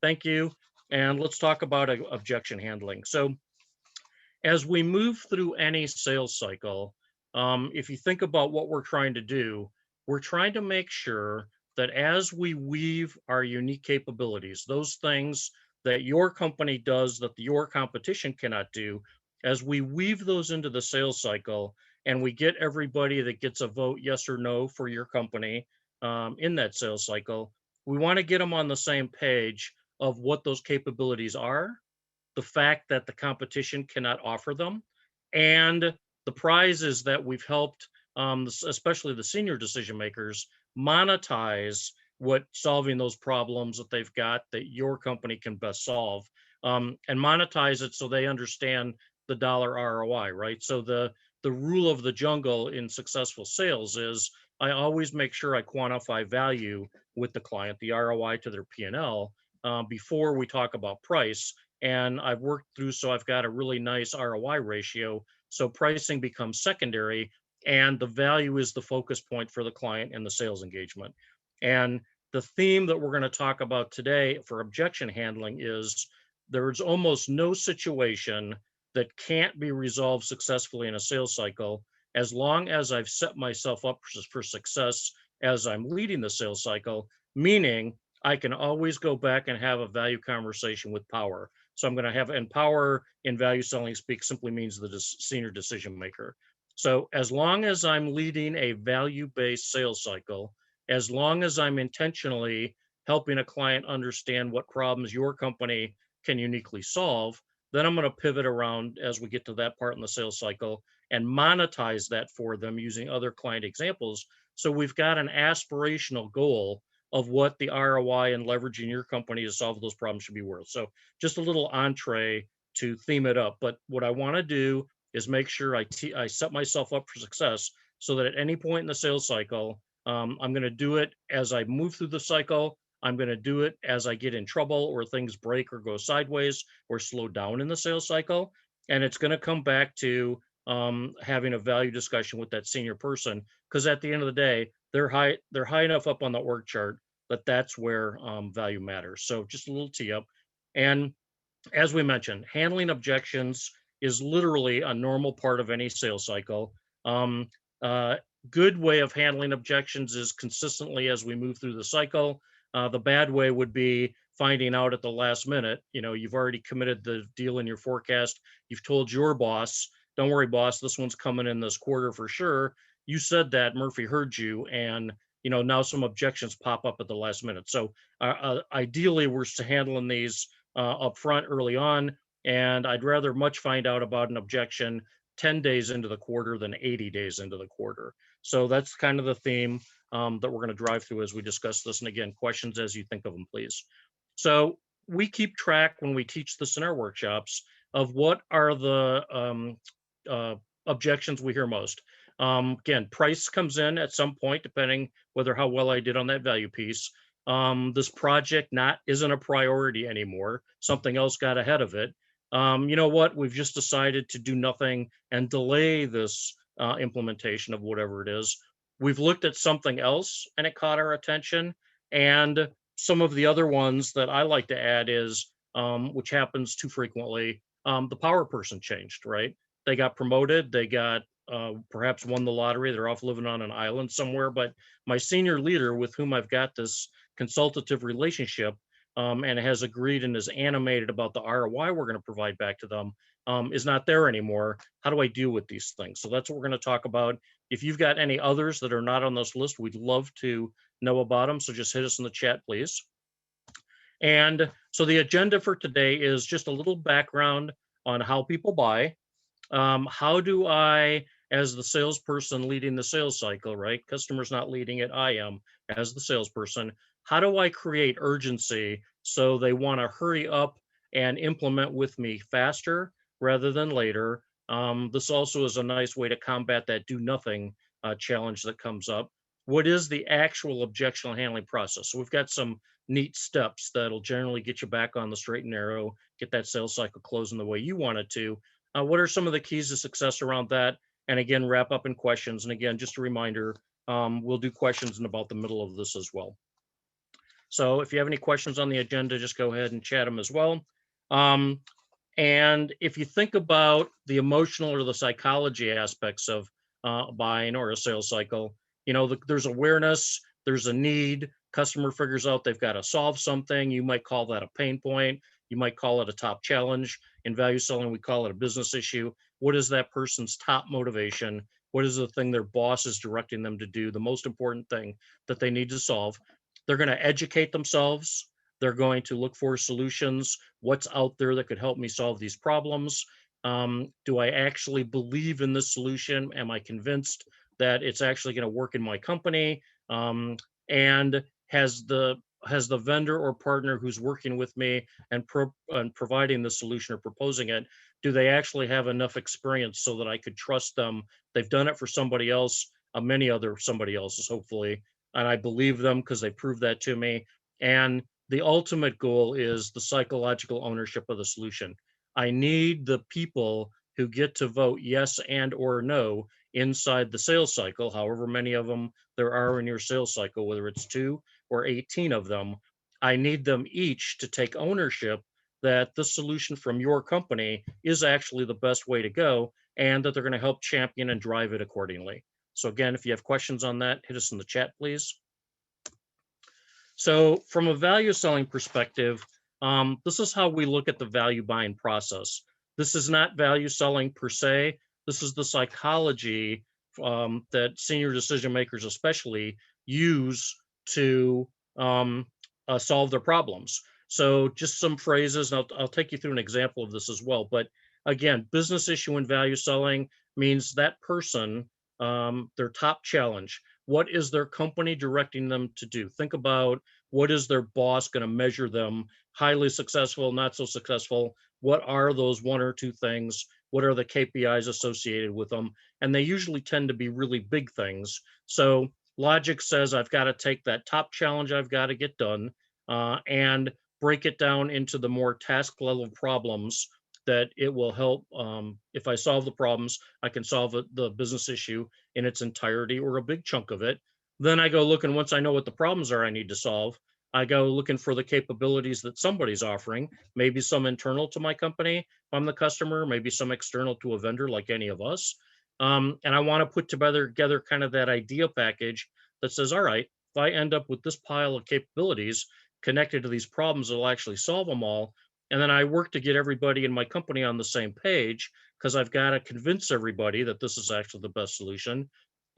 Thank you. And let's talk about objection handling. So, as we move through any sales cycle, if you think about what we're trying to do, we're trying to make sure that as we weave our unique capabilities, those things that your company does that your competition cannot do, as we weave those into the sales cycle and we get everybody that gets a vote yes or no for your company in that sales cycle, we want to get them on the same page of what those capabilities are, the fact that the competition cannot offer them, and the prize is that we've helped, especially the senior decision makers, monetize what solving those problems that they've got that your company can best solve, and monetize it so they understand the dollar ROI, right? So the rule of the jungle in successful sales is I always make sure I quantify value with the client, the ROI to their P&L, before we talk about price, and I've worked through so I've got a really nice ROI ratio. So pricing becomes secondary, and the value is the focus point for the client and the sales engagement. And the theme that we're going to talk about today for objection handling is there's almost no situation that can't be resolved successfully in a sales cycle as long as I've set myself up for success as I'm leading the sales cycle, meaning I can always go back and have a value conversation with power. So I'm going to have, and power in value selling speak simply means the senior decision maker. So as long as I'm leading a value-based sales cycle, as long as I'm intentionally helping a client understand what problems your company can uniquely solve, then I'm going to pivot around as we get to that part in the sales cycle and monetize that for them using other client examples. So we've got an aspirational goal of what the ROI and leveraging your company to solve those problems should be worth. So just a little entree to theme it up. But what I want to do is make sure I set myself up for success so that at any point in the sales cycle, I'm going to do it as I move through the cycle. I'm going to do it as I get in trouble or things break or go sideways or slow down in the sales cycle. And it's going to come back to having a value discussion with that senior person, because at the end of the day, they're high enough up on the org chart that that's where value matters. So just a little tee up. And as we mentioned, handling objections is literally a normal part of any sales cycle. Um, uh, Good way of handling objections is consistently as we move through the cycle. The bad way would be finding out at the last minute. You know, you've already committed the deal in your forecast. You've told your boss, "Don't worry, boss, this one's coming in this quarter for sure." You said that, Murphy heard you, and now some objections pop up at the last minute. So ideally, we're handling these up front early on. And I'd rather much find out about an objection 10 days into the quarter than 80 days into the quarter. So that's kind of the theme that we're going to drive through as we discuss this. And again, questions as you think of them, please. So we keep track when we teach this in our workshops of what are the uh, objections we hear most. Again, price comes in at some point, depending whether how well I did on that value piece. This project not isn't a priority anymore. Something else got ahead of it. You know what? We've just decided to do nothing and delay this implementation of whatever it is. We've looked at something else and it caught our attention. And some of the other ones that I like to add is, which happens too frequently, the power person changed, right? They got promoted, they got perhaps won the lottery, they're off living on an island somewhere. But my senior leader, with whom I've got this consultative relationship, and has agreed and is animated about the ROI we're going to provide back to them, is not there anymore. How do I deal with these things? So that's what we're going to talk about. If you've got any others that are not on this list, we'd love to know about them. So just hit us in the chat, please. And so the agenda for today is just a little background on how people buy. How do I, as the salesperson leading the sales cycle, right? Customer's not leading it, I am as the salesperson. How do I create urgency so they want to hurry up and implement with me faster rather than later? This also is a nice way to combat that do nothing challenge that comes up. What is the actual objectionable handling process? So we've got some neat steps that'll generally get you back on the straight and narrow, get that sales cycle closing the way you want it to. What are some of the keys to success around that? And again, wrap up in questions. And again, just a reminder, we'll do questions in about the middle of this as well. So if you have any questions on the agenda, just go ahead and chat them as well. Um, and if you think about the emotional or the psychology aspects of buying or a sales cycle, there's awareness, there's a need, customer figures out they've got to solve something. You might call that a pain point. You might call it a top challenge. In value selling, we call it a business issue. What is that person's top motivation? What is the thing their boss is directing them to do? The most important thing that they need to solve. They're going to educate themselves. They're going to look for solutions. What's out there that could help me solve these problems? Do I actually believe in this solution? Am I convinced that it's actually going to work in my company? And has the vendor or partner who's working with me and providing the solution or proposing it, do they actually have enough experience so that I could trust them? They've done it for somebody else, many other somebody else's, hopefully, and I believe them because they proved that to me. And the ultimate goal is the psychological ownership of the solution. I need the people who get to vote yes and or no inside the sales cycle, however many of them there are in your sales cycle, whether it's 2 or 18 of them. I need them each to take ownership that the solution from your company is actually the best way to go, and that they're going to help champion and drive it accordingly. So again, if you have questions on that, hit us in the chat, please. So from a value selling perspective, this is how we look at the value buying process. This is not value selling per se. This is the psychology that senior decision makers especially use to solve their problems. So just some phrases, and I'll take you through an example of this as well. But again, business issue and value selling means that person, their top challenge. What is their company directing them to do? Think about what is their boss going to measure them, highly successful, not so successful? What are those 1 or 2 things? What are the KPIs associated with them? And they usually tend to be really big things. So logic says I've got to take that top challenge I've got to get done and break it down into the more task level problems that it will help. If I solve the problems, I can solve the business issue in its entirety or a big chunk of it. Then I go looking, once I know what the problems are I need to solve, I go looking for the capabilities that somebody's offering, maybe some internal to my company if I'm the customer, maybe some external to a vendor like any of us. And I want to put together kind of that idea package that says, all right, if I end up with this pile of capabilities connected to these problems, it'll actually solve them all. And then I work to get everybody in my company on the same page because I've got to convince everybody that this is actually the best solution.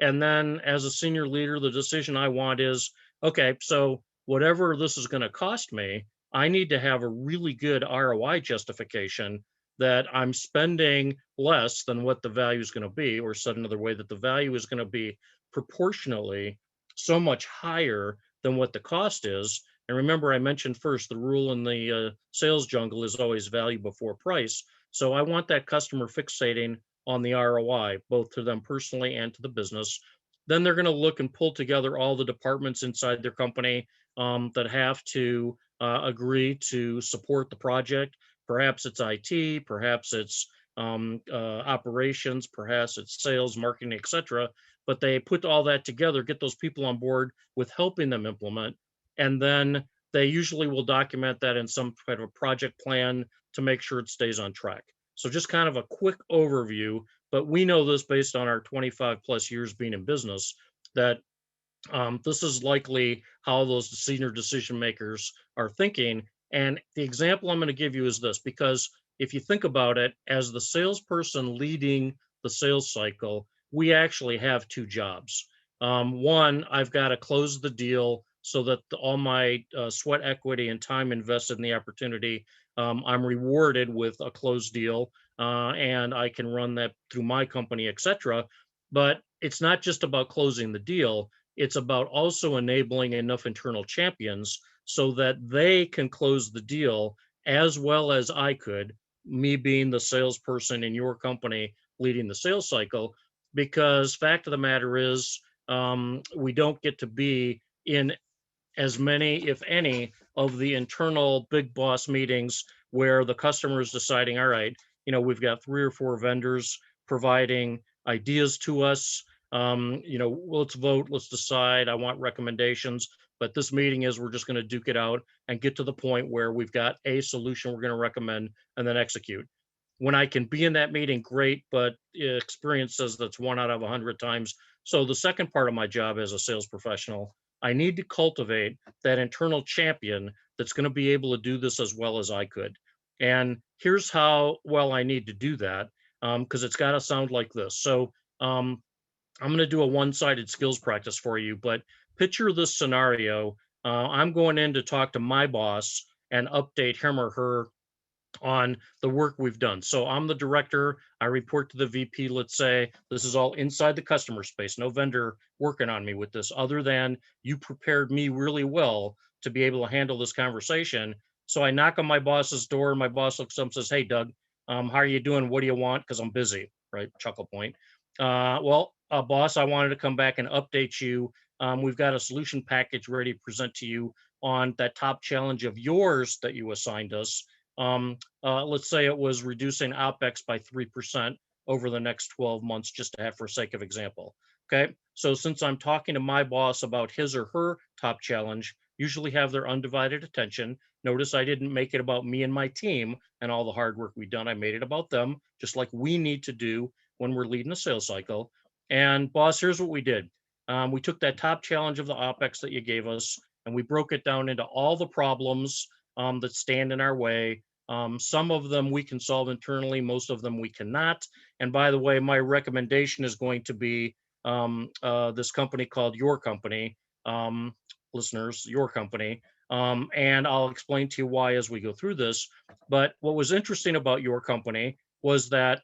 And then as a senior leader, the decision I want is, okay, so whatever this is going to cost me, I need to have a really good ROI justification that I'm spending less than what the value is going to be, or said another way, that the value is going to be proportionally so much higher than what the cost is. And remember, I mentioned first, the rule in the sales jungle is always value before price. So I want that customer fixating on the ROI, both to them personally and to the business. Then they're going to look and pull together all the departments inside their company that have to agree to support the project. Perhaps it's IT, perhaps it's operations, perhaps it's sales, marketing, etc. But they put all that together, get those people on board with helping them implement, and then they usually will document that in some kind of a project plan to make sure it stays on track. So just kind of a quick overview, but we know this based on our 25 plus years being in business, that this is likely how those senior decision makers are thinking. And the example I'm going to give you is this, because if you think about it, as the salesperson leading the sales cycle, we actually have 2 jobs. One, I've got to close the deal so that all my sweat equity and time invested in the opportunity, I'm rewarded with a closed deal, and I can run that through my company, etc. But it's not just about closing the deal. It's about also enabling enough internal champions so that they can close the deal as well as I could, me being the salesperson in your company leading the sales cycle. Because fact of the matter is, we don't get to be in as many, if any, of the internal big boss meetings where the customer is deciding, all right, we've got 3 or 4 vendors providing ideas to us. Let's vote, let's decide, I want recommendations. but this meeting is we're just going to duke it out and get to the point where we've got a solution we're going to recommend and then execute. When I can be in that meeting, great, but experience says that's 1 out of 100 times. So the second part of my job as a sales professional, I need to cultivate that internal champion that's going to be able to do this as well as I could. And here's how well I need to do that, because it's got to sound like this. So um, I'm going to do a one-sided skills practice for you, but picture this scenario. I'm going in to talk to my boss and update him or her on the work we've done. So I'm the director. I report to the VP. Let's say this is all inside the customer space, no vendor working on me with this, other than you prepared me really well to be able to handle this conversation. So I knock on my boss's door. My boss looks up and says, "Hey, Doug, how are you doing? What do you want? Because I'm busy," right? Chuckle point. Boss, I wanted to come back and update you. We've got a solution package ready to present to you on that top challenge of yours that you assigned us. Let's say it was reducing OpEx by 3% over the next 12 months, just to have for sake of example. Okay. So since I'm talking to my boss about his or her top challenge, usually have their undivided attention. Notice I didn't make it about me and my team and all the hard work we've done. I made it about them, just like we need to do when we're leading a sales cycle. And boss, here's what we did. We took that top challenge of the OpEx that you gave us, and we broke it down into all the problems that stand in our way. Some of them we can solve internally, most of them we cannot. And by the way, my recommendation is going to be this company called Your Company, listeners, Your Company. And I'll explain to you why as we go through this. But what was interesting about Your Company was that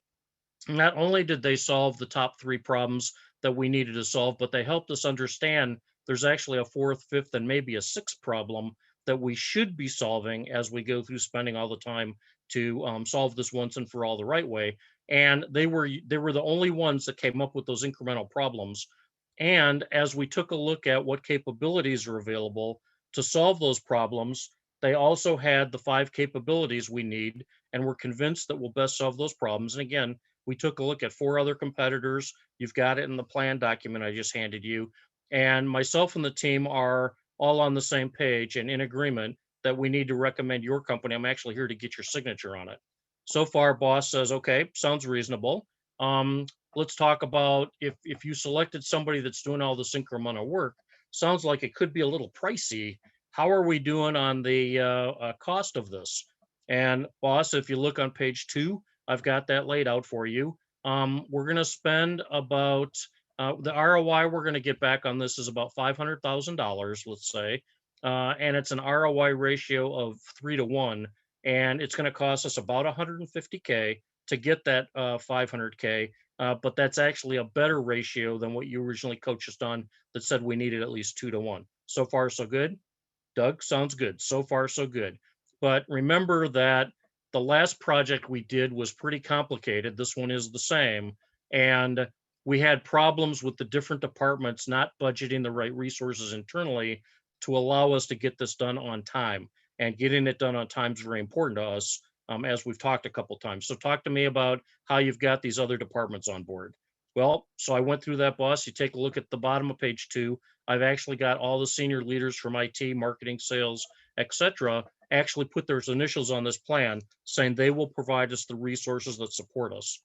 not only did they solve the top three problems that we needed to solve, but they helped us understand there's actually a fourth, fifth, and maybe a sixth problem that we should be solving as we go through spending all the time to solve this once and for all the right way. And they were the only ones that came up with those incremental problems. And as we took a look at what capabilities are available to solve those problems, they also had the 5 capabilities we need, and we're convinced that we'll best solve those problems. And again, we took a look at 4 other competitors. You've got it in the plan document I just handed you. And myself and the team are all on the same page and in agreement that we need to recommend Your Company. I'm actually here to get your signature on it. So far, boss says, okay, sounds reasonable. Let's talk about if you selected somebody that's doing all this incremental work, sounds like it could be a little pricey. How are we doing on the cost of this? And boss, if you look on page 2, I've got that laid out for you. We're going to spend about the ROI we're going to get back on this is about $500,000, let's say, and it's an ROI ratio of 3 to 1, and it's going to cost us about 150K to get that 500K. But that's actually a better ratio than what you originally coached us on that said we needed at least 2 to 1. So far, so good. Doug, sounds good. So far, so good. But remember that the last project we did was pretty complicated. This one is the same. And we had problems with the different departments not budgeting the right resources internally to allow us to get this done on time. And getting it done on time is very important to us, as we've talked a couple times. So talk to me about how you've got these other departments on board. Well, so I went through that, boss. You take a look at the bottom of page 2. I've actually got all the senior leaders from IT, marketing, sales, etc., actually put their initials on this plan saying they will provide us the resources that support us.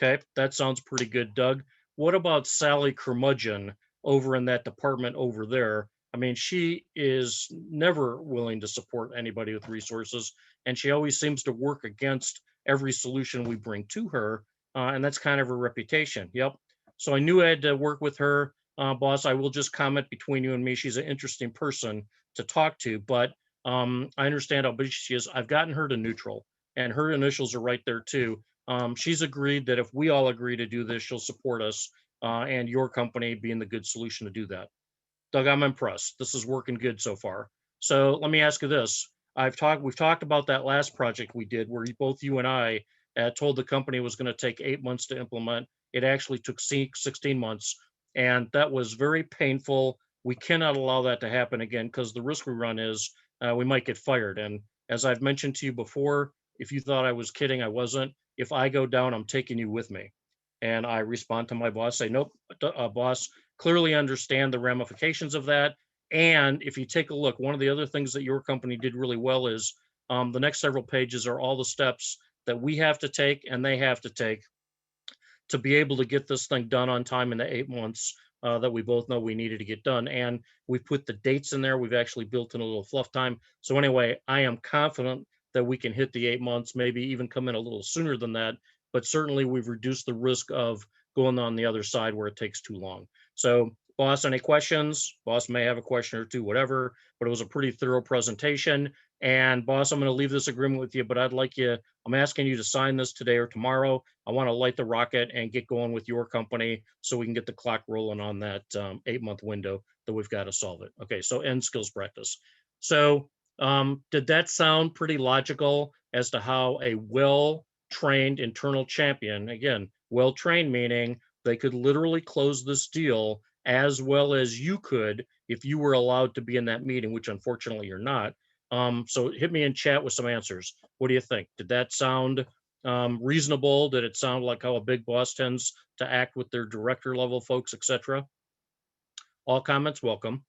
Okay, that sounds pretty good, Doug. What about Sally Curmudgeon over in that department over there? I mean, she is never willing to support anybody with resources, and she always seems to work against every solution we bring to her, and that's kind of her reputation. Yep. So I knew I had to work with her. Boss, I will just comment between you and me. She's an interesting person to talk to, but I understand how busy she is. I've gotten her to neutral, and her initials are right there too. She's agreed that if we all agree to do this, she'll support us, and Your Company being the good solution to do that. Doug, I'm impressed. This is working good so far. So let me ask you this. We've talked about that last project we did where both you and I told the company it was going to take 8 months to implement. It actually took 16 months, and that was very painful. We cannot allow that to happen again because the risk we run is we might get fired. And as I've mentioned to you before, if you thought I was kidding, I wasn't. If I go down, I'm taking you with me. And I respond to my boss, say, nope, boss, clearly understand the ramifications of that. And if you take a look, one of the other things that your company did really well is the next several pages are all the steps that we have to take and they have to take to be able to get this thing done on time in the 8 months that we both know we needed to get done. And we've put the dates in there. We've actually built in a little fluff time. So anyway, I am confident that we can hit the 8 months, maybe even come in a little sooner than that. But certainly we've reduced the risk of going on the other side where it takes too long. So boss, any questions? Boss may have a question or two, whatever, but it was a pretty thorough presentation. And boss, I'm going to leave this agreement with you, but I'm asking you to sign this today or tomorrow. I want to light the rocket and get going with your company so we can get the clock rolling on that 8-month window that we've got to solve it. Okay, so end skills practice. So did that sound pretty logical as to how a well-trained internal champion, again, well-trained meaning they could literally close this deal as well as you could if you were allowed to be in that meeting, which unfortunately you're not. So hit me in chat with some answers. What do you think? Did that sound reasonable? Did it sound like how a big boss tends to act with their director level folks, etc.? All comments welcome.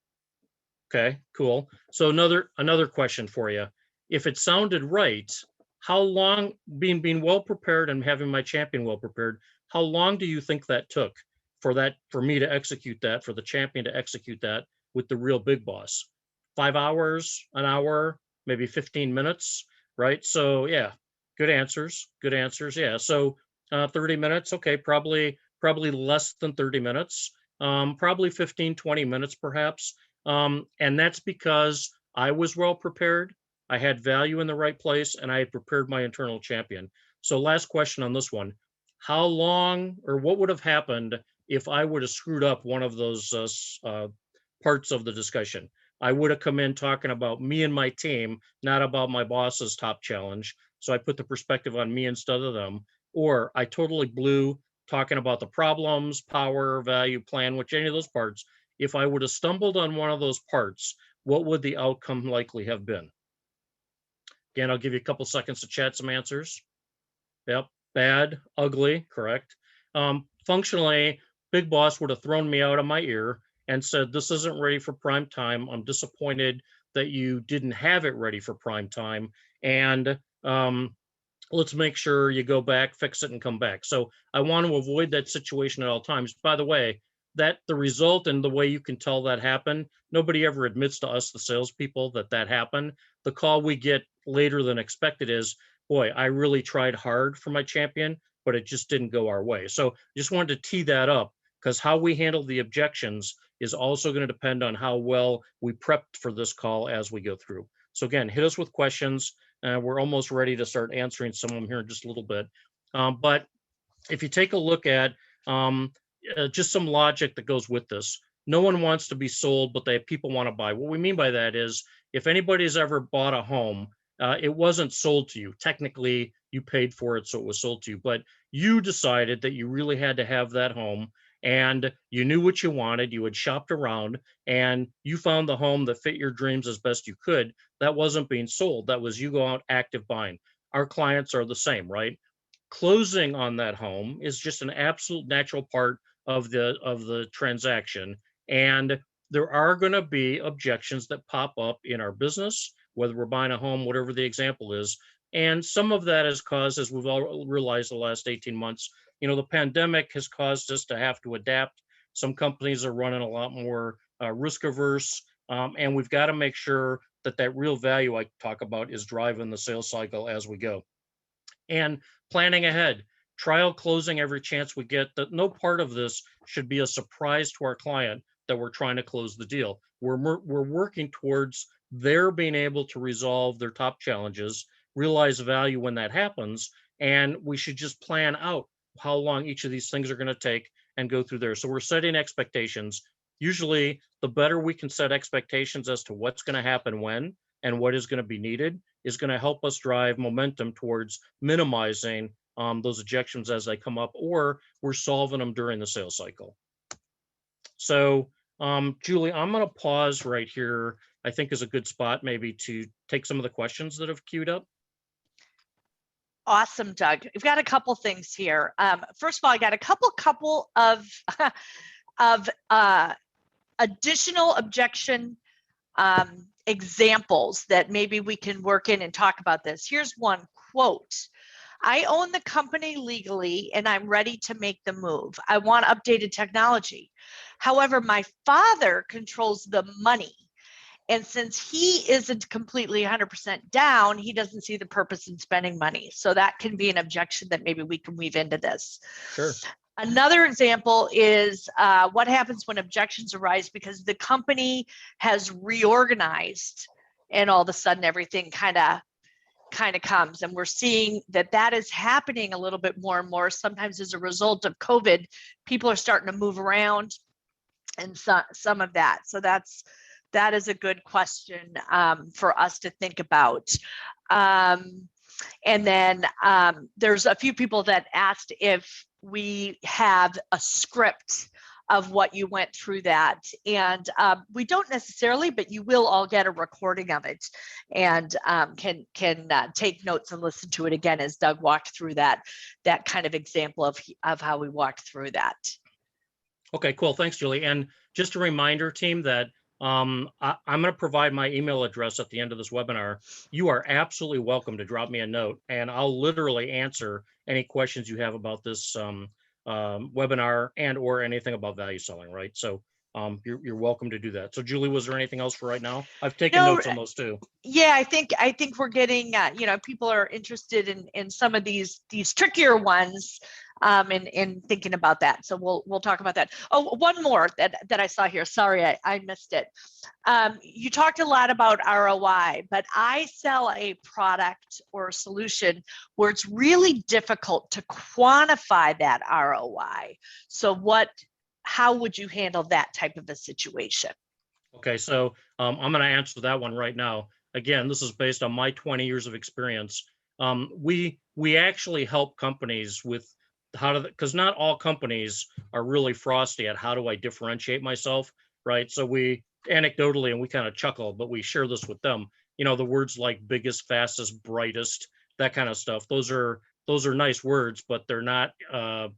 Okay, cool. So another question for you. If it sounded right, how long, being well prepared and having my champion well prepared, how long do you think that took for me to execute that, for the champion to execute that with the real big boss? 5 hours, an hour, maybe 15 minutes, right? So yeah, good answers. Yeah. So 30 minutes, okay, probably less than 30 minutes, probably 15, 20 minutes perhaps. And that's because I was well prepared, I had value in the right place, and I had prepared my internal champion. So last question on this one. How long, or what would have happened if I would have screwed up one of those parts of the discussion? I would have come in talking about me and my team, not about my boss's top challenge. So I put the perspective on me instead of them. Or I totally blew talking about the problems, power, value, plan, which any of those parts. If I would have stumbled on one of those parts, what would the outcome likely have been? Again, I'll give you a couple seconds to chat some answers. Yep, bad, ugly, correct. Functionally, big boss would have thrown me out of my ear and said, this isn't ready for prime time. I'm disappointed that you didn't have it ready for prime time. And let's make sure you go back, fix it, and come back. So I want to avoid that situation at all times. By the way, that the result and the way you can tell that happened, nobody ever admits to us, the salespeople, that happened. The call we get later than expected is, boy, I really tried hard for my champion, but it just didn't go our way. So just wanted to tee that up, because how we handle the objections is also going to depend on how well we prepped for this call as we go through. So again, hit us with questions. We're almost ready to start answering some of them here in just a little bit. But if you take a look at just some logic that goes with this, no one wants to be sold, but people want to buy. What we mean by that is, if anybody's ever bought a home, it wasn't sold to you. Technically, you paid for it, so it was sold to you. But you decided that you really had to have that home, and you knew what you wanted. You had shopped around, and you found the home that fit your dreams as best you could. That wasn't being sold. That was you go out active buying. Our clients are the same, right? Closing on that home is just an absolute natural part of the transaction. And there are going to be objections that pop up in our business, whether we're buying a home, whatever the example is. And some of that is caused, as we've all realized the last 18 months, the pandemic has caused us to have to adapt. Some companies are running a lot more risk averse, and we've got to make sure that real value I talk about is driving the sales cycle as we go. And planning ahead, trial closing every chance we get. That no part of this should be a surprise to our client that we're trying to close the deal. We're working towards their being able to resolve their top challenges, realize value when that happens, and we should just plan out how long each of these things are going to take and go through there. So we're setting expectations. Usually, the better we can set expectations as to what's going to happen when and what is going to be needed is going to help us drive momentum towards minimizing those objections as they come up, or we're solving them during the sales cycle. So Julie, I'm going to pause right here. I think is a good spot maybe to take some of the questions that have queued up. Awesome, Doug. We've got a couple things here. First of all, I got a couple of additional objection examples that maybe we can work in and talk about this. Here's one quote. I own the company legally and I'm ready to make the move. I want updated technology. However, my father controls the money. And since he isn't completely 100% down, he doesn't see the purpose in spending money. So that can be an objection that maybe we can weave into this. Sure. Another example is what happens when objections arise because the company has reorganized and all of a sudden everything kind of comes, and we're seeing that is happening a little bit more and more. Sometimes as a result of COVID, people are starting to move around and some of that. So that is a good question for us to think about. And then there's a few people that asked if we have a script of what you went through that. And we don't necessarily, but you will all get a recording of it and can take notes and listen to it again as Doug walked through that kind of example of how we walked through that. Okay, cool. Thanks, Julie. And just a reminder, team, that I'm going to provide my email address at the end of this webinar. You are absolutely welcome to drop me a note, and I'll literally answer any questions you have about this webinar and or anything about value selling, right? So you're welcome to do that. So Julie, was there anything else for right now? I've taken notes on those too. Yeah, I think we're getting, people are interested in some of these trickier ones. In thinking about that. So we'll talk about that. Oh, one more that I saw here. Sorry, I missed it. You talked a lot about ROI, but I sell a product or a solution where it's really difficult to quantify that ROI. So how would you handle that type of a situation? Okay, so I'm going to answer that one right now. Again, this is based on my 20 years of experience. We actually help companies with because not all companies are really frosty at how do I differentiate myself, right? So we anecdotally, and we kind of chuckle, but we share this with them, the words like biggest, fastest, brightest, that kind of stuff. Those are nice words, but they're not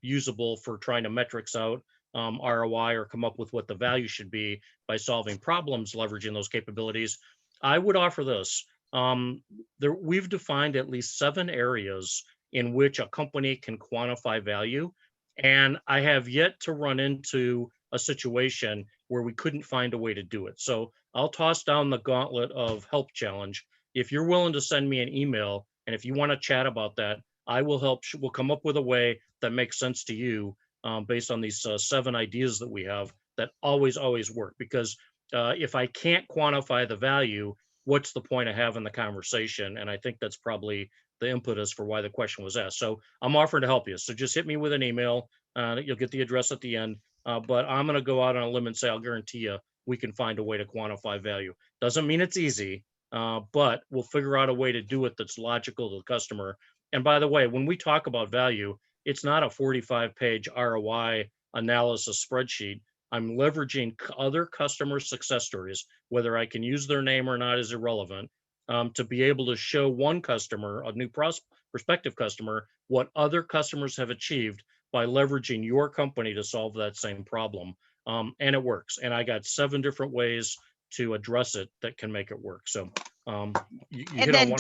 usable for trying to metrics out ROI or come up with what the value should be by solving problems, leveraging those capabilities. I would offer this. We've defined at least 7 areas in which a company can quantify value. And I have yet to run into a situation where we couldn't find a way to do it. So I'll toss down the gauntlet of help challenge. If you're willing to send me an email, and if you want to chat about that, I will help. We'll come up with a way that makes sense to you based on these 7 ideas that we have that always work. Because if I can't quantify the value, what's the point of having the conversation? And I think that's probably the impetus for why the question was asked. So I'm offering to help you. So just hit me with an email. You'll get the address at the end. But I'm going to go out on a limb and say, I'll guarantee you we can find a way to quantify value. Doesn't mean it's easy, but we'll figure out a way to do it that's logical to the customer. And by the way, when we talk about value, it's not a 45-page ROI analysis spreadsheet. I'm leveraging other customer success stories. Whether I can use their name or not is irrelevant. To be able to show one customer, a new prospective customer, what other customers have achieved by leveraging your company to solve that same problem. And it works. And I got 7 different ways to address it that can make it work. So and then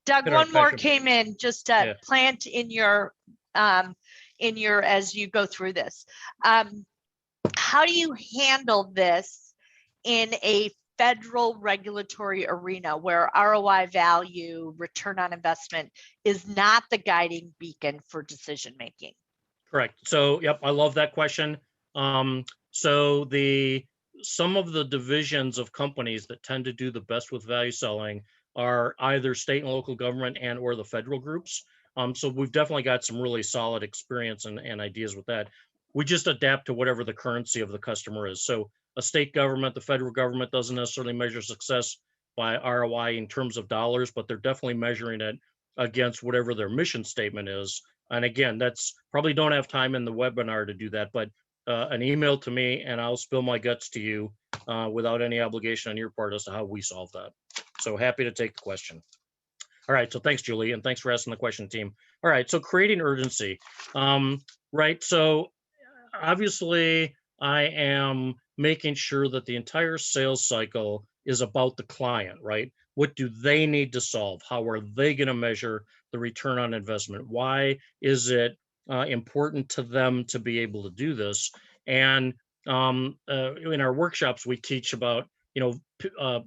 Doug, one more came in, just plant in your as you go through this. How do you handle this in a federal regulatory arena where ROI value, return on investment, is not the guiding beacon for decision making? Correct. So, yep, I love that question. So some of the divisions of companies that tend to do the best with value selling are either state and local government and or the federal groups. So we've definitely got some really solid experience and ideas with that. We just adapt to whatever the currency of the customer is. So a state government, the federal government doesn't necessarily measure success by ROI in terms of dollars, but they're definitely measuring it against whatever their mission statement is. And again, that's probably don't have time in the webinar to do that, but an email to me and I'll spill my guts to you without any obligation on your part as to how we solve that. So happy to take the question. All right, so thanks, Julie, and thanks for asking the question, team. All right, so creating urgency, right? So obviously I am making sure that the entire sales cycle is about the client, right? What do they need to solve? How are they going to measure the return on investment? Why is it important to them to be able to do this? And in our workshops, we teach about,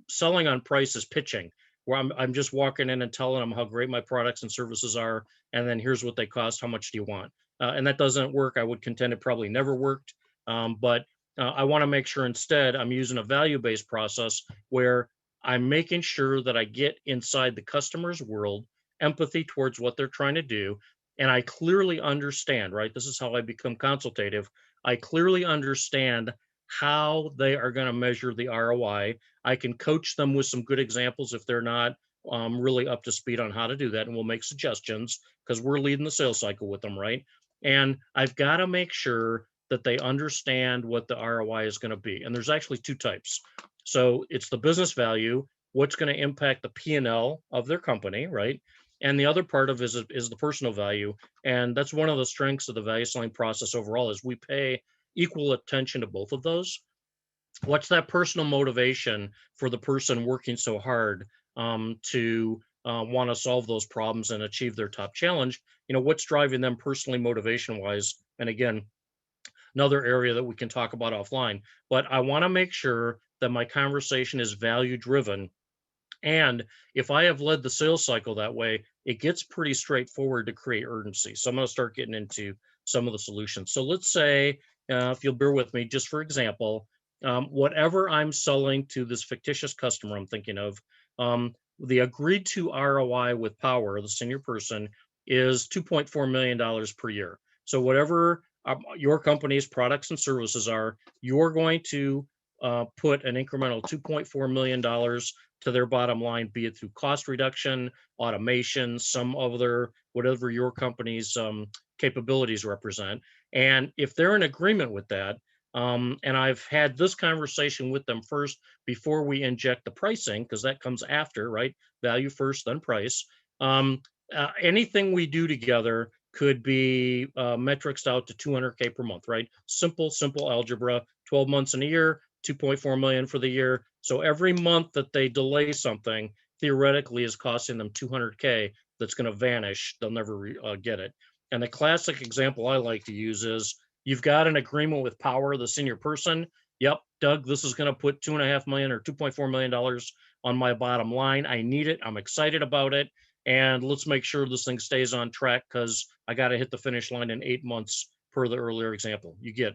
selling on price is pitching, where I'm just walking in and telling them how great my products and services are, and then here's what they cost. How much do you want? And that doesn't work. I would contend it probably never worked. But I want to make sure instead I'm using a value-based process where I'm making sure that I get inside the customer's world, empathy towards what they're trying to do, and I clearly understand, right? This is how I become consultative. I clearly understand how they are going to measure the ROI. I can coach them with some good examples if they're not really up to speed on how to do that, and we'll make suggestions because we're leading the sales cycle with them, right? And I've got to make sure that they understand what the ROI is going to be. And there's actually two types. So it's the business value, what's going to impact the P&L of their company, right? And the other part of it is the personal value. And that's one of the strengths of the value selling process overall is we pay equal attention to both of those. What's that personal motivation for the person working so hard to want to solve those problems and achieve their top challenge? What's driving them personally motivation wise? And again, another area that we can talk about offline, but I want to make sure that my conversation is value driven. And if I have led the sales cycle that way, it gets pretty straightforward to create urgency. So I'm going to start getting into some of the solutions. So let's say, if you'll bear with me, just for example, whatever I'm selling to this fictitious customer I'm thinking of, the agreed to ROI with Power, the senior person, is $2.4 million per year. So whatever your company's products and services are, you're going to put an incremental $2.4 million to their bottom line, be it through cost reduction, automation, some other, whatever your company's capabilities represent. And if they're in agreement with that, and I've had this conversation with them first before we inject the pricing, because that comes after, right? Value first, then price. Anything we do together could be metrics out to 200K per month, right? Simple algebra, 12 months in a year, 2.4 million for the year. So every month that they delay something theoretically is costing them 200K that's going to vanish. They'll never get it. And the classic example I like to use is you've got an agreement with Power, the senior person. Yep, Doug, this is going to put 2.5 million or $2.4 million on my bottom line. I need it. I'm excited about it. And let's make sure this thing stays on track because I got to hit the finish line in 8 months per the earlier example. You get.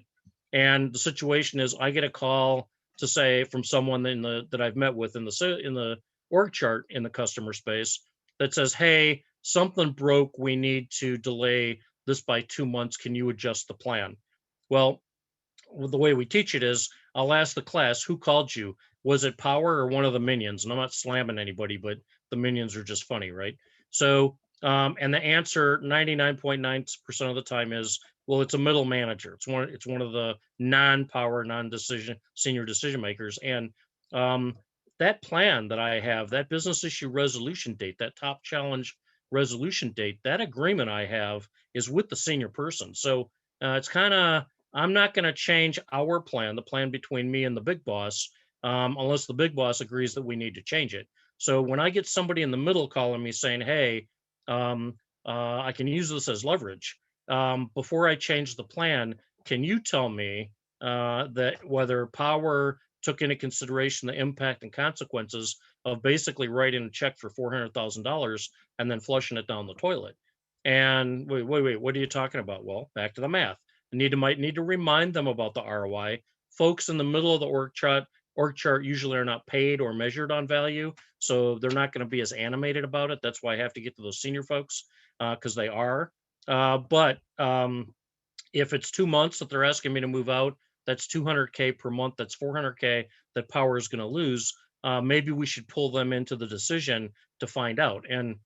And the situation is I get a call to say from someone that I've met with in the org chart in the customer space that says, hey, something broke. We need to delay this by 2 months. Can you adjust the plan? Well, the way we teach it is I'll ask the class, who called you? Was it Power or one of the minions? And I'm not slamming anybody, but the minions are just funny, right? So, and the answer 99.9% of the time is, well, it's a middle manager. It's one of the non-Power, non-decision senior decision makers. And that plan that I have, that business issue resolution date, that top challenge resolution date, that agreement I have is with the senior person. So it's kind of, I'm not going to change our plan, the plan between me and the big boss, unless the big boss agrees that we need to change it. So when I get somebody in the middle calling me saying, hey, I can use this as leverage. Before I change the plan, can you tell me that whether Power took into consideration the impact and consequences of basically writing a check for $400,000 and then flushing it down the toilet? And wait, what are you talking about? Well, back to the math. Might need to remind them about the ROI. Folks in the middle of the org chart usually are not paid or measured on value, so they're not going to be as animated about it. That's why I have to get to those senior folks because they are. But if it's 2 months that they're asking me to move out, that's 200K per month. That's 400K that Power is going to lose. Maybe we should pull them into the decision to find out. And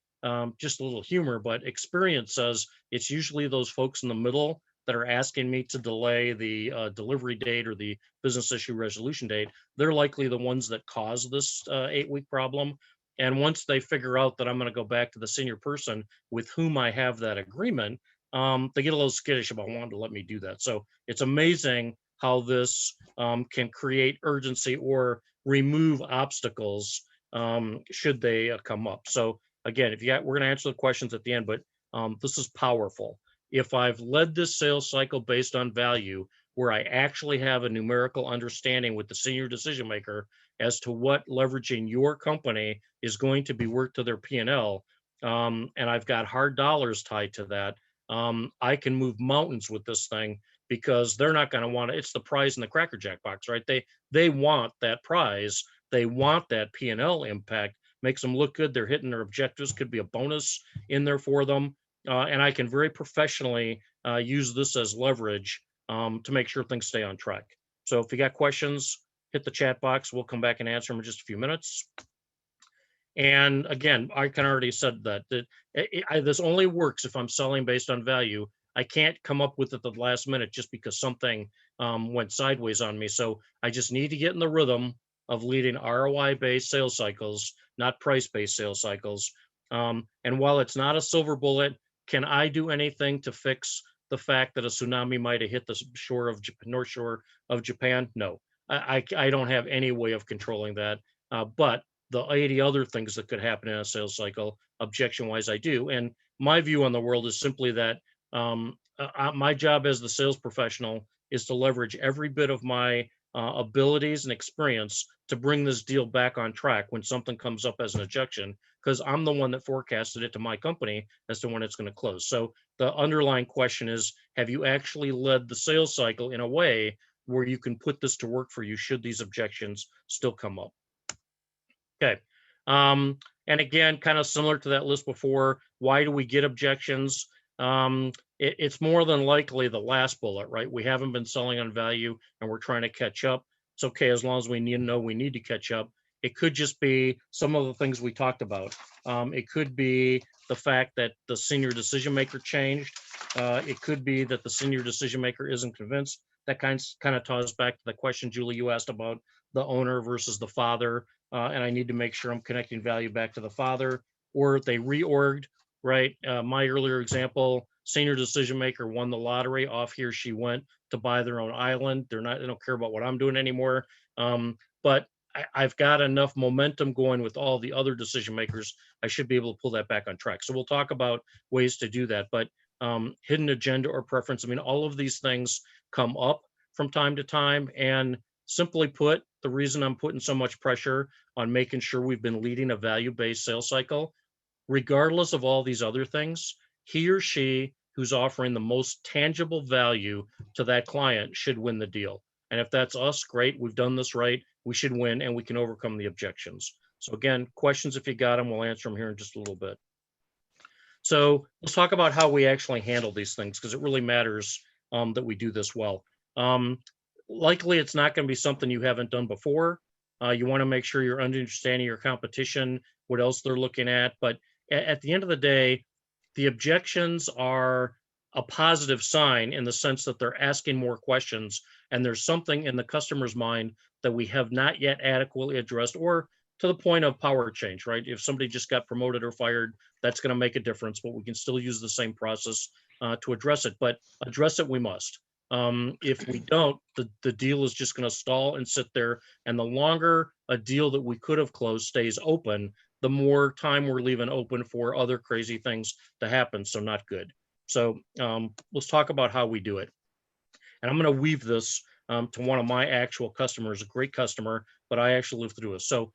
just a little humor, but experience says it's usually those folks in the middle that are asking me to delay the delivery date or the business issue resolution date. They're likely the ones that cause this 8-week problem. And once they figure out that I'm going to go back to the senior person with whom I have that agreement, they get a little skittish about wanting to let me do that. So it's amazing how this can create urgency or remove obstacles should they come up. So again, we're going to answer the questions at the end, but this is powerful. If I've led this sales cycle based on value, where I actually have a numerical understanding with the senior decision maker as to what leveraging your company is going to be worth to their P&L, and I've got hard dollars tied to that, I can move mountains with this thing, because they're not going to want it. It's the prize in the Cracker Jack box, right? They want that prize. They want that P&L impact. Makes them look good. They're hitting their objectives. Could be a bonus in there for them. And I can very professionally use this as leverage to make sure things stay on track. So if you got questions, hit the chat box. We'll come back and answer them in just a few minutes. And again, I can already said that this only works if I'm selling based on value. I can't come up with it at the last minute just because something went sideways on me. So I just need to get in the rhythm of leading ROI-based sales cycles, not price-based sales cycles. And while it's not a silver bullet, can I do anything to fix the fact that a tsunami might have hit the North Shore of Japan? No, I don't have any way of controlling that. But the 80 other things that could happen in a sales cycle, objection-wise, I do. And my view on the world is simply that my job as the sales professional is to leverage every bit of my abilities and experience to bring this deal back on track when something comes up as an objection, because I'm the one that forecasted it to my company as to when it's going to close. So the underlying question is, have you actually led the sales cycle in a way where you can put this to work for you should these objections still come up? Okay. And again, kind of similar to that list before, why do we get objections? It's more than likely the last bullet, right? We haven't been selling on value and we're trying to catch up. It's okay as long as we know we need to catch up. It could just be some of the things we talked about. It could be the fact that the senior decision maker changed. It could be that the senior decision maker isn't convinced. That kind of ties back to the question, Julie, you asked about the owner versus the father. And I need to make sure I'm connecting value back to the father, or they reorged, right? My earlier example, senior decision maker won the lottery, off he or she went to buy their own island. They don't care about what I'm doing anymore. But I've got enough momentum going with all the other decision makers. I should be able to pull that back on track. So we'll talk about ways to do that. But hidden agenda or preference, I mean, all of these things come up from time to time. And simply put, the reason I'm putting so much pressure on making sure we've been leading a value-based sales cycle, regardless of all these other things, he or she who's offering the most tangible value to that client should win the deal. And if that's us, great, we've done this right, we should win and we can overcome the objections. So again, questions, if you got them, we'll answer them here in just a little bit. So let's talk about how we actually handle these things, because it really matters that we do this well. Likely it's not going to be something you haven't done before. You want to make sure you're understanding your competition, what else they're looking at. But at the end of the day, the objections are a positive sign in the sense that they're asking more questions and there's something in the customer's mind that we have not yet adequately addressed, or to the point of power change, right? If somebody just got promoted or fired, that's going to make a difference, but we can still use the same process to address it. But address it we must. If we don't, the deal is just going to stall and sit there. And the longer a deal that we could have closed stays open, the more time we're leaving open for other crazy things to happen. So not good. So let's talk about how we do it. And I'm going to weave this to one of my actual customers, a great customer, but I actually lived through it. So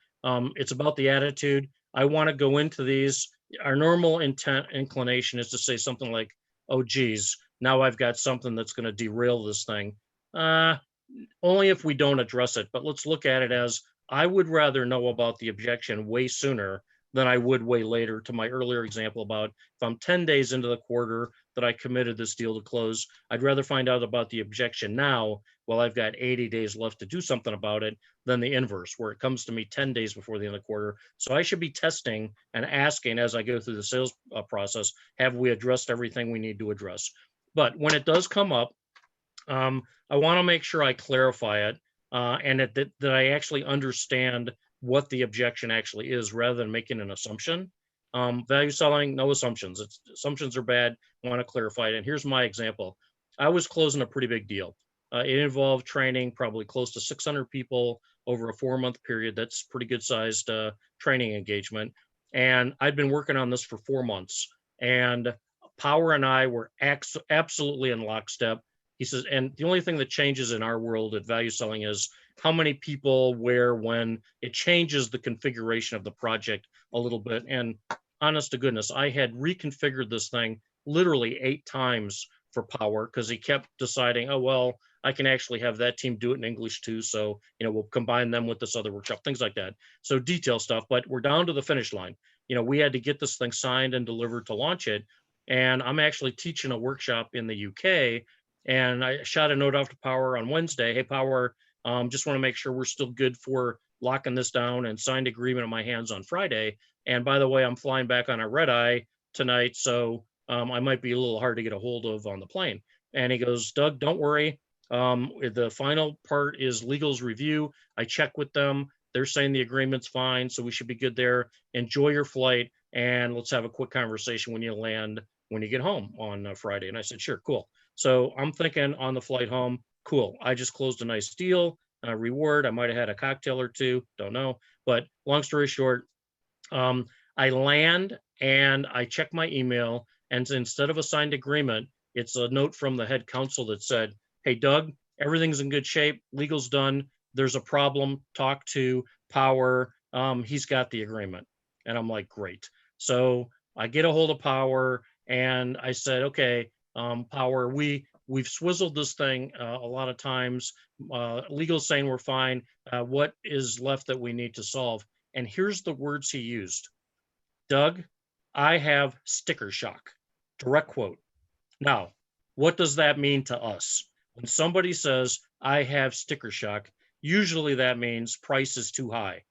it's about the attitude. I want to go into these. Our normal inclination is to say something like, oh, geez, now I've got something that's going to derail this thing. Only if we don't address it. But let's look at it as, I would rather know about the objection way sooner than I would way later. To my earlier example about if I'm 10 days into the quarter that I committed this deal to close, I'd rather find out about the objection now while I've got 80 days left to do something about it than the inverse, where it comes to me 10 days before the end of the quarter. So I should be testing and asking as I go through the sales process, have we addressed everything we need to address? But when it does come up, I want to make sure I clarify it and that I actually understand what the objection actually is rather than making an assumption. Value selling, no assumptions. Assumptions are bad. I want to clarify it. And here's my example. I was closing a pretty big deal. It involved training probably close to 600 people over a 4-month period. That's pretty good sized training engagement. And I'd been working on this for 4 months. And Power and I were absolutely in lockstep. He says, and the only thing that changes in our world at value selling is how many people, where, when. It changes the configuration of the project a little bit. And honest to goodness, I had reconfigured this thing literally 8 times for Power because he kept deciding, oh, well, I can actually have that team do it in English too. So, we'll combine them with this other workshop, things like that. So detail stuff, but we're down to the finish line. We had to get this thing signed and delivered to launch it. And I'm actually teaching a workshop in the UK. And I shot a note off to Power on Wednesday. Hey, Power, just want to make sure we're still good for locking this down, and signed agreement in my hands on Friday. And by the way, I'm flying back on a red eye tonight. So I might be a little hard to get a hold of on the plane. And he goes, Doug, don't worry. The final part is legal's review. I check with them. They're saying the agreement's fine. So we should be good there. Enjoy your flight. And let's have a quick conversation when you land, when you get home on Friday. And I said, sure, cool. So I'm thinking on the flight home, cool. I just closed a nice deal, reward. I might have had a cocktail or two, don't know. But long story short, I land and I check my email, and instead of a signed agreement, it's a note from the head counsel that said, hey, Doug, everything's in good shape. Legal's done. There's a problem. Talk to Power. He's got the agreement. And I'm like, great. So I get a hold of Power and I said, okay, Power, we've swizzled this thing a lot of times. Legal's saying we're fine. What is left that we need to solve? And here's the words he used. Doug, I have sticker shock. Direct quote. Now, what does that mean to us? When somebody says, I have sticker shock, usually that means price is too high.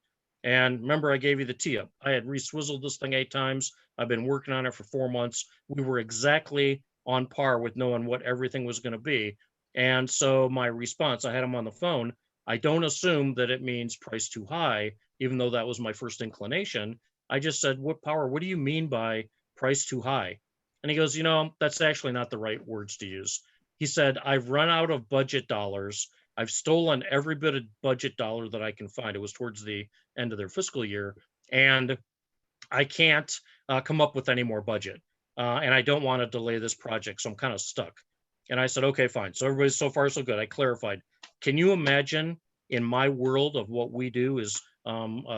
And remember, I gave you the tee up. I had re-swizzled this thing 8 times. I've been working on it for 4 months. We were exactly on par with knowing what everything was going to be. And so my response, I had him on the phone. I don't assume that it means price too high, even though that was my first inclination. I just said, Power, what do you mean by price too high? And he goes, that's actually not the right words to use. He said, I've run out of budget dollars. I've stolen every bit of budget dollar that I can find. It was towards the end of their fiscal year. And I can't come up with any more budget. And I don't want to delay this project. So I'm kind of stuck. And I said, okay, fine. So everybody's so far so good. I clarified. Can you imagine in my world of what we do is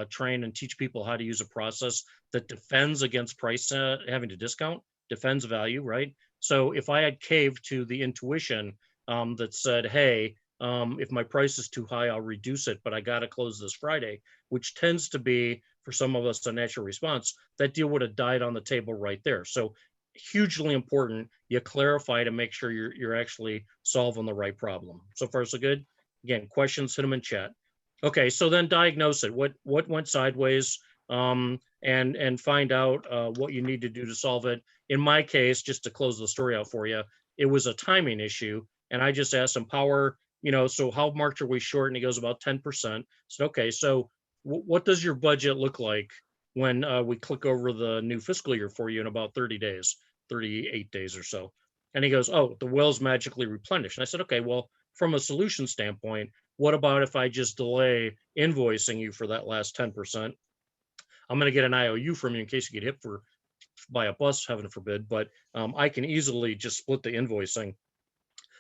train and teach people how to use a process that defends against price having to discount, defends value, right? So if I had caved to the intuition that said, hey, if my price is too high, I'll reduce it, but I got to close this Friday, which tends to be, for some of us, a natural response, that deal would have died on the table right there. So hugely important, you clarify to make sure you're actually solving the right problem. So far, so good. Again, questions, hit them in chat. Okay, so then diagnose it. What went sideways, and find out what you need to do to solve it. In my case, just to close the story out for you, it was a timing issue, and I just asked him, Power, so how much are we short? And he goes, about 10%. I said, okay, so what does your budget look like when we click over the new fiscal year for you in about 30 days, 38 days or so? And he goes, oh, the well's magically replenished. And I said, okay, well, from a solution standpoint, what about if I just delay invoicing you for that last 10%? I'm going to get an IOU from you in case you get hit by a bus, heaven forbid, but I can easily just split the invoicing.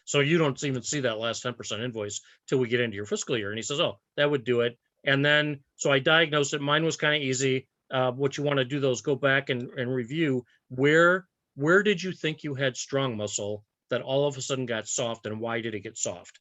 So you don't even see that last 10% invoice till we get into your fiscal year. And he says, oh, that would do it. And then, so I diagnosed it. Mine was kind of easy. What you want to do though is go back and review where did you think you had strong muscle that all of a sudden got soft, and why did it get soft?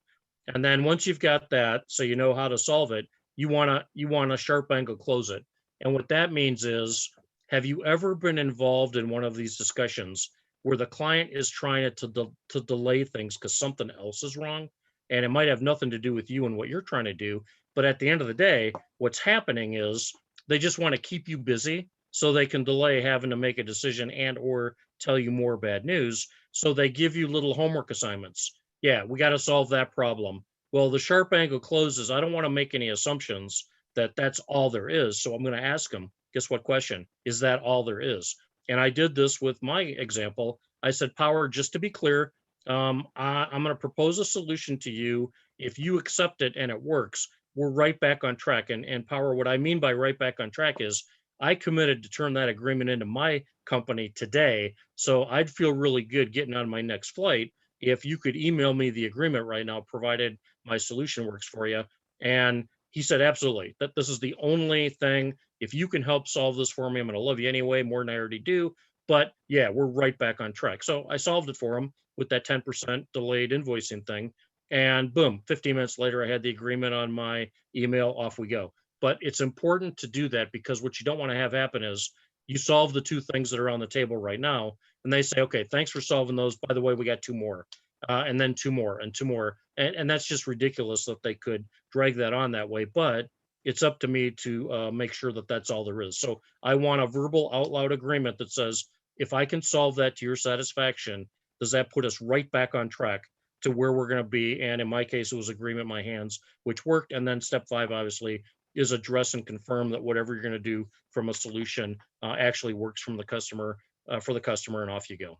And then once you've got that, so you know how to solve it, you want to sharp angle close it. And what that means is, have you ever been involved in one of these discussions where the client is trying to delay things because something else is wrong? And it might have nothing to do with you and what you're trying to do. But at the end of the day, what's happening is they just want to keep you busy so they can delay having to make a decision and or tell you more bad news. So they give you little homework assignments. Yeah, we got to solve that problem. Well, the sharp angle closes. I don't want to make any assumptions that that's all there is. So I'm going to ask them, guess what question? Is that all there is? And I did this with my example. I said, Power, just to be clear, I'm going to propose a solution to you. If you accept it and it works, we're right back on track. And Power, what I mean by right back on track is I committed to turn that agreement into my company today. So I'd feel really good getting on my next flight if you could email me the agreement right now, provided my solution works for you. And he said, absolutely, that this is the only thing. If you can help solve this for me, I'm going to love you anyway, more than I already do. But yeah, we're right back on track. So I solved it for him with that 10% delayed invoicing thing. And boom, 15 minutes later, I had the agreement on my email, off we go. But it's important to do that, because what you don't want to have happen is you solve the two things that are on the table right now, and they say, okay, thanks for solving those. By the way, we got two more, and then two more and two more. And that's just ridiculous that they could drag that on that way. But it's up to me to make sure that that's all there is. So I want a verbal out loud agreement that says, if I can solve that to your satisfaction, does that put us right back on track to where we're going to be? And in my case, it was agreement in my hands, which worked. And then step 5, obviously, is address and confirm that whatever you're going to do from a solution actually works from the customer for the customer, and off you go.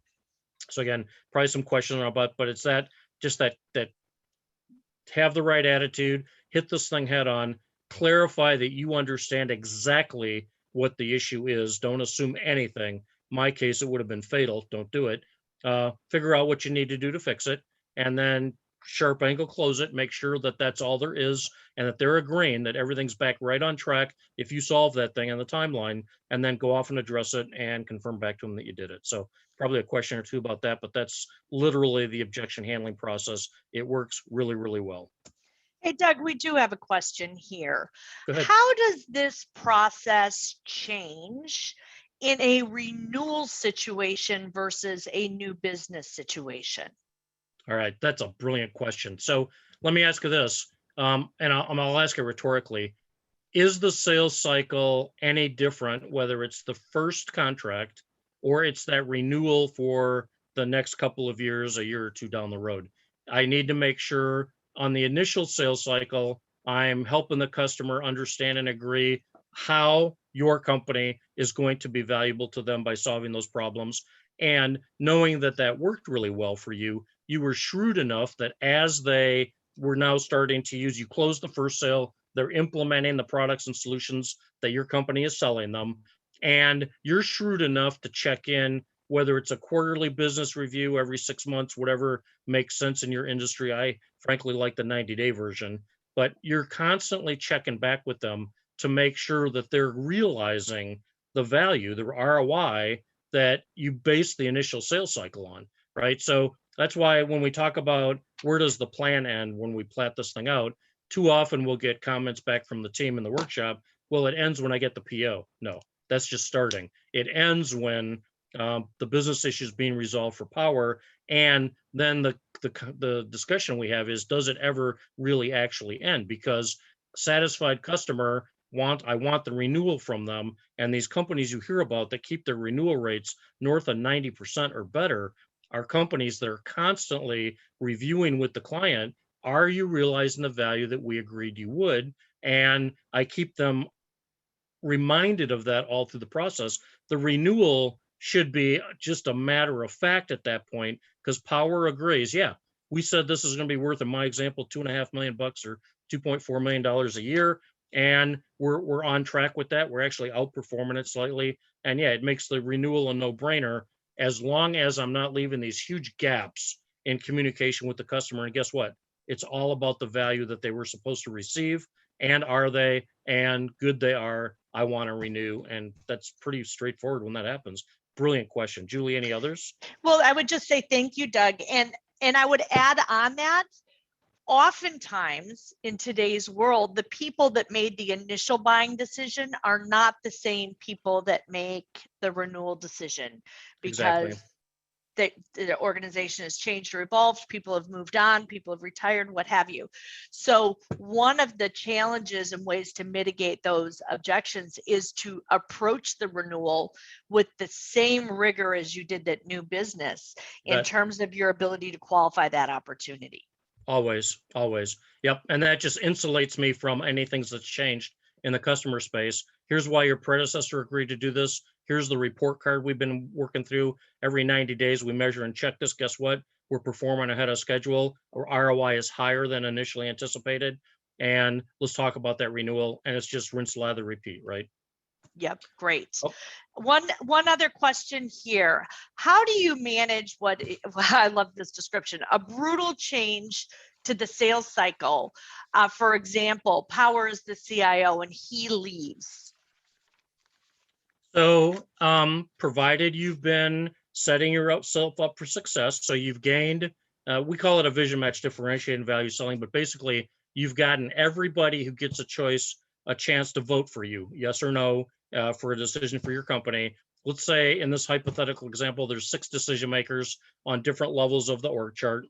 So again, probably some questions about, but it's that just that have the right attitude, hit this thing head on, clarify that you understand exactly what the issue is. Don't assume anything. My case, it would have been fatal. Don't do it. Figure out what you need to do to fix it, and then sharp angle close it. Make sure that that's all there is, and that they're agreeing that everything's back right on track if you solve that thing on the timeline, and then go off and address it and confirm back to them that you did it. So probably a question or two about that, but that's literally the objection handling process. It works really, really well. Hey, Doug, we do have a question here. Go ahead. How does this process change in a renewal situation versus a new business situation? All right, that's a brilliant question. So let me ask you this, and I'll ask it rhetorically. Is the sales cycle any different, whether it's the first contract or it's that renewal for the next couple of years, a year or two down the road? I need to make sure on the initial sales cycle, I'm helping the customer understand and agree how your company is going to be valuable to them by solving those problems. And knowing that that worked really well for you, you were shrewd enough that as they were now starting to use, you closed the first sale, they're implementing the products and solutions that your company is selling them. And you're shrewd enough to check in, whether it's a quarterly business review every 6 months, whatever makes sense in your industry. I frankly like the 90-day version, but you're constantly checking back with them to make sure that they're realizing the value, the ROI that you base the initial sales cycle on, right? So that's why when we talk about where does the plan end when we plat this thing out, too often we'll get comments back from the team in the workshop. Well, it ends when I get the PO. No, that's just starting. It ends when the business issue is being resolved for Power, and then the discussion we have is, does it ever really actually end? Because satisfied customer I want the renewal from them, and these companies you hear about that keep their renewal rates north of 90% or better are companies that are constantly reviewing with the client, are you realizing the value that we agreed you would? And I keep them reminded of that all through the process. The renewal should be just a matter of fact at that point, because Power agrees. Yeah, we said this is going to be worth, in my example, $2.5 million or $2.4 million a year. And we're on track with that. We're actually outperforming it slightly. And yeah, it makes the renewal a no-brainer, as long as I'm not leaving these huge gaps in communication with the customer. And guess what? It's all about the value that they were supposed to receive. And are they? And good they are. I want to renew. And that's pretty straightforward when that happens. Brilliant question. Julie, any others? Well, I would just say thank you, Doug. And I would add on that, oftentimes in today's world, the people that made the initial buying decision are not the same people that make the renewal decision, because the organization has changed or evolved, people have moved on, people have retired, what have you. So one of the challenges and ways to mitigate those objections is to approach the renewal with the same rigor as you did that new business in terms of your ability to qualify that opportunity. Always. Yep. And that just insulates me from anything that's changed in the customer space. Here's why your predecessor agreed to do this. Here's the report card we've been working through. Every 90 days, we measure and check this. Guess what? We're performing ahead of schedule. Our ROI is higher than initially anticipated. and let's talk about that renewal. And it's just rinse, lather, repeat, right? Yep, great. Oh. One other question here. How do you manage I love this description, a brutal change to the sales cycle? For example, Power is the CIO and he leaves. So provided you've been setting yourself up for success, so you've gained, we call it a vision match differentiated value selling, but basically you've gotten everybody who gets a choice a chance to vote for you, yes or no, for a decision for your company. Let's say in this hypothetical example, there's 6 decision makers on different levels of the org chart.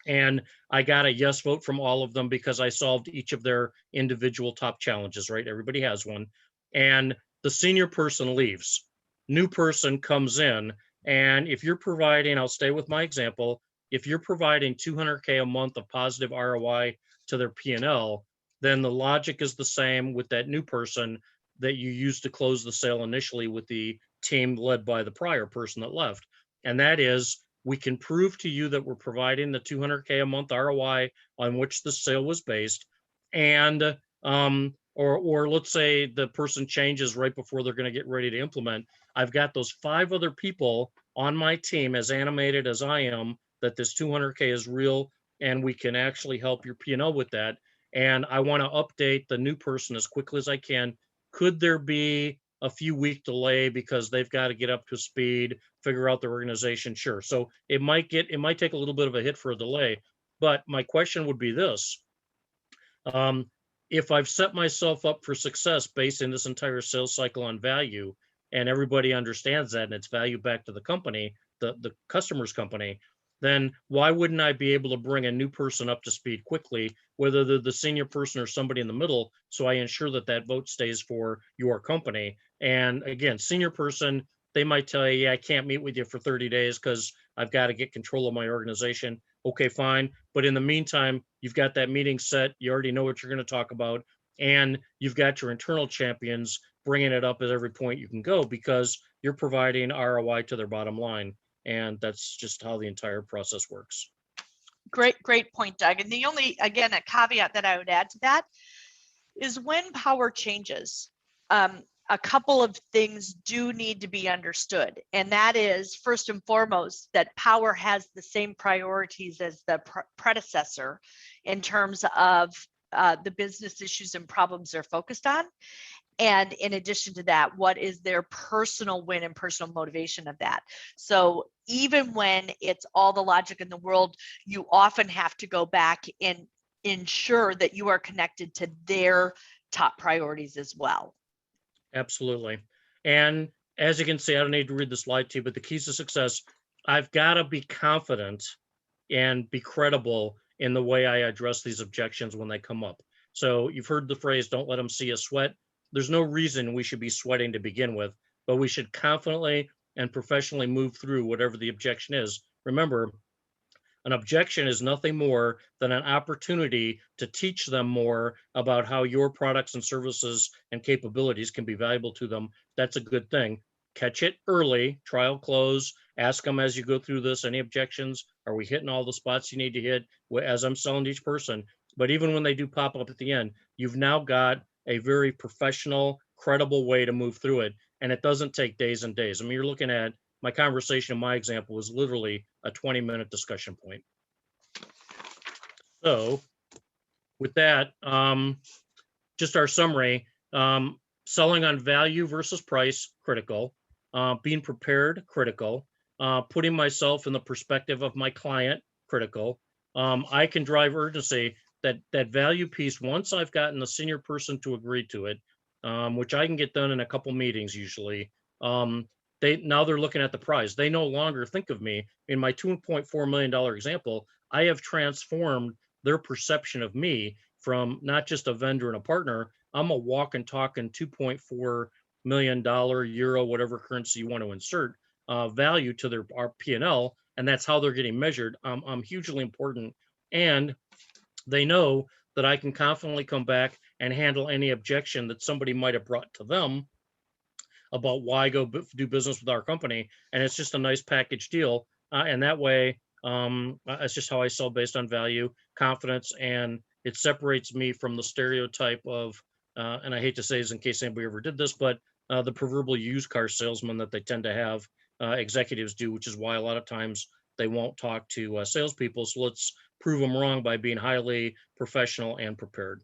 And I got a yes vote from all of them because I solved each of their individual top challenges, right? Everybody has one. And the senior person leaves. New person comes in. And if you're providing, I'll stay with my example, if you're providing 200K a month of positive ROI to their P&L, then the logic is the same with that new person that you used to close the sale initially with the team led by the prior person that left. And that is, we can prove to you that we're providing the 200K a month ROI on which the sale was based. And, or let's say the person changes right before they're going to get ready to implement. I've got those 5 other people on my team, as animated as I am, that this 200K is real and we can actually help your P&L with that. And I want to update the new person as quickly as I can. Could there be a few week delay because they've got to get up to speed, figure out their organization? Sure. So it might take a little bit of a hit for a delay. But my question would be this. If I've set myself up for success based in this entire sales cycle on value, and everybody understands that and it's value back to the company, the customer's company, then why wouldn't I be able to bring a new person up to speed quickly, whether they're the senior person or somebody in the middle, so I ensure that that vote stays for your company? And again, senior person, they might tell you, yeah, I can't meet with you for 30 days because I've got to get control of my organization. Okay, fine. But in the meantime, you've got that meeting set. You already know what you're going to talk about. And you've got your internal champions bringing it up at every point you can go because you're providing ROI to their bottom line. And that's just how the entire process works. Great point, Doug. And the only, again, a caveat that I would add to that is when power changes, a couple of things do need to be understood. And that is, first and foremost, that power has the same priorities as the predecessor in terms of the business issues and problems they're focused on. And in addition to that, what is their personal win and personal motivation of that? So even when it's all the logic in the world, you often have to go back and ensure that you are connected to their top priorities as well. Absolutely. And as you can see, I don't need to read the slide to you, but the keys to success, I've got to be confident and be credible in the way I address these objections when they come up. So you've heard the phrase, don't let them see you sweat. There's no reason we should be sweating to begin with, but we should confidently and professionally move through whatever the objection is. Remember, an objection is nothing more than an opportunity to teach them more about how your products and services and capabilities can be valuable to them. That's a good thing. Catch it early, trial close, ask them as you go through this, any objections? Are we hitting all the spots you need to hit as I'm selling to each person? But even when they do pop up at the end, you've now got a very professional, credible way to move through it. And it doesn't take days and days. I mean, you're looking at my conversation in my example was literally a 20-minute discussion point. So with that, just our summary, selling on value versus price, critical. Being prepared, critical. Putting myself in the perspective of my client, critical. I can drive urgency. That value piece, once I've gotten the senior person to agree to it, which I can get done in a couple meetings usually, now they're looking at the prize. They no longer think of me. In my $2.4 million example, I have transformed their perception of me from not just a vendor and a partner. I'm a walk and talking $2.4 million, euro, whatever currency you want to insert, value to our P&L, and that's how they're getting measured. I'm hugely important, and they know that I can confidently come back and handle any objection that somebody might have brought to them about why go do business with our company. And it's just a nice package deal. And that way, it's just how I sell based on value, confidence, and It separates me from the stereotype of, and I hate to say this in case anybody ever did this, but the proverbial used car salesman that they tend to have executives do, which is why a lot of times they won't talk to salespeople. So let's prove them wrong by being highly professional and prepared.